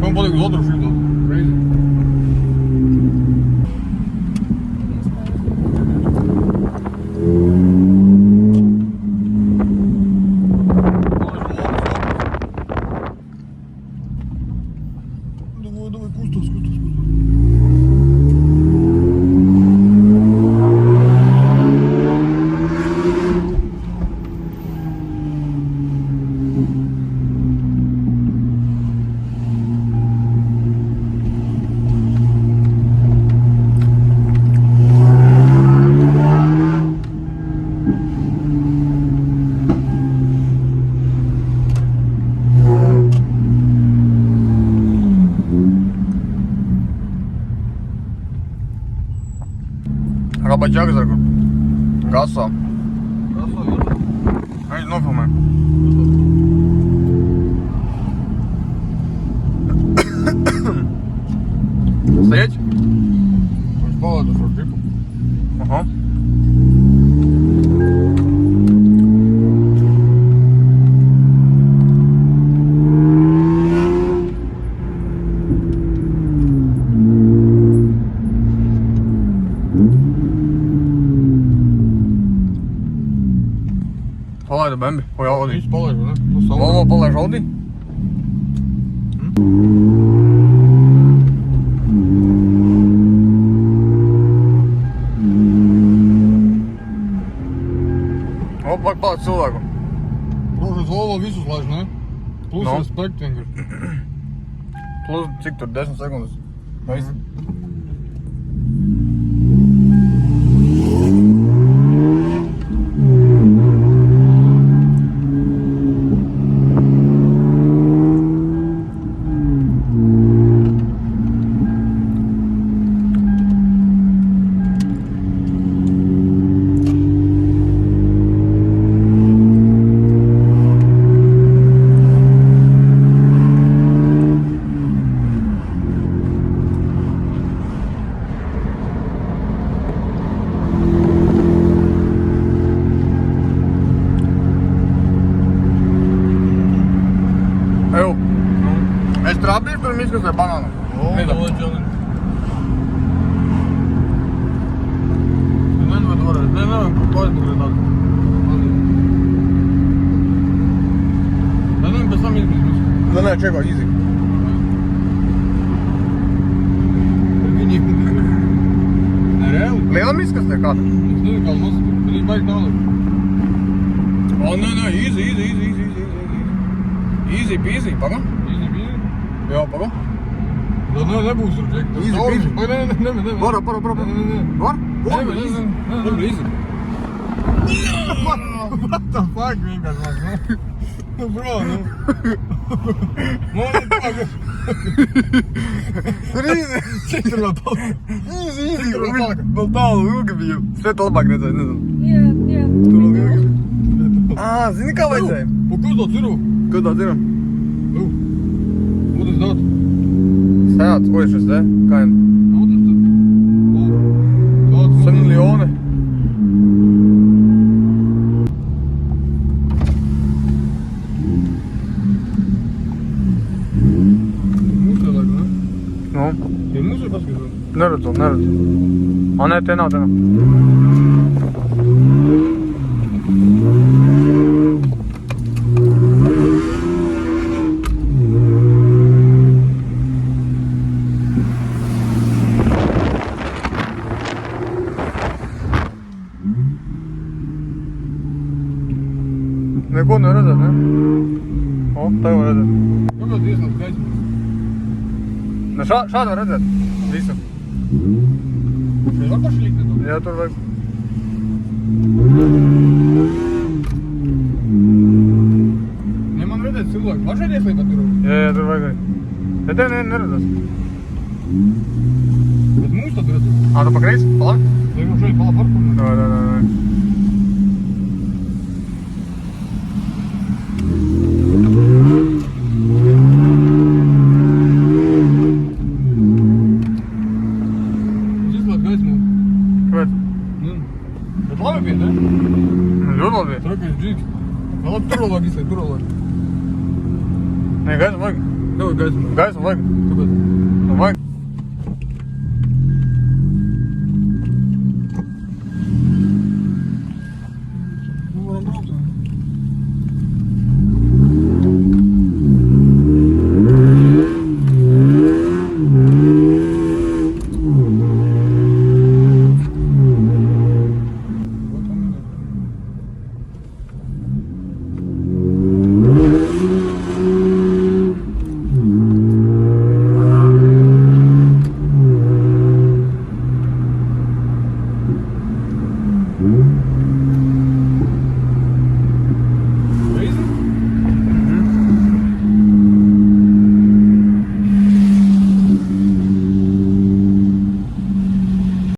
Kom paliek uz otru šito. Reizi. Давай, кустос. Arabacak zaten. Gazsa. Haydi ne yapalım ben? Стоять? Спала до джипу. Ага. Palaidu bembi, ko jaudī? Viņš palaiž, vai ne? Tu savu. Volvo palaiž jaudī? Vajag palikt cilvēku. Protams, Volvo visus laiž, ne? Plus No. respekt vienkārši. Plus cik tur 10 sekundes? Viss. Evo, es trāpīšu, tur izkasē banānu. Davai, čelin. Nevajag varēt. Nevajag palikt nāk. Nevajag pēc tam izbrīst. Nē, čeko, easy. Viņi... Nereāli? Lielam izkasē kāda? Es nezinu, kā mums. Viņi baigi tālāk. O, nē, easy. Easy peasy, paga? Easy. Jā, paga. Da nebūs tur, Džek. Easy peasy. Nē. Var. Nē. Var? Nē. Labi, easy. What the fuck, vienkārši man, nu? Bro, nu. Man paga. Tur easy. Cik tur vēl tālāk? Easy. Tur vēl tālāk. Vēl tālu ilgi bija. Svet labāk redzēja, nezinu. Jā. Tur vēl ilgi bija. Ā, zini kā vajadzēja? Po ko tā ciru? Ko tā ir? What is that? Sēts, ko ir šis te? Kā ir? What is that? Tāds 7 miljoni. Mūsu vēl, ne? Nu, Ir mūsu paskatās? neredzu. A, nē, te nav. Neko neredzēt, ne? O, tā jau redzēt. Kāpēc diezgan skaisti? Ne, šādi var redzēt. Visu. Šeit var pašlikt, ne? Jā, tur vajag. Ne man redzēt cilvēku. Var šeit ieslīpāt tur? Jā, tur vajag arī. Ja te neredzēs. Bet mūsu tad redzēt. Ā, tu pa kreisi? Pa labi? Ja jau šeit pala parkumu. Nē. Izslēgt gaismu. Kāpēc? Nu. Bet labi bija, ne? Ļoti labi bija. Trakais džiks. Labi, tur vēl vajag izslēgt, tur vēl vajag. Nē, gaismu vajag. No, guys. Gaisma vajag. Kāpēc? Vajag.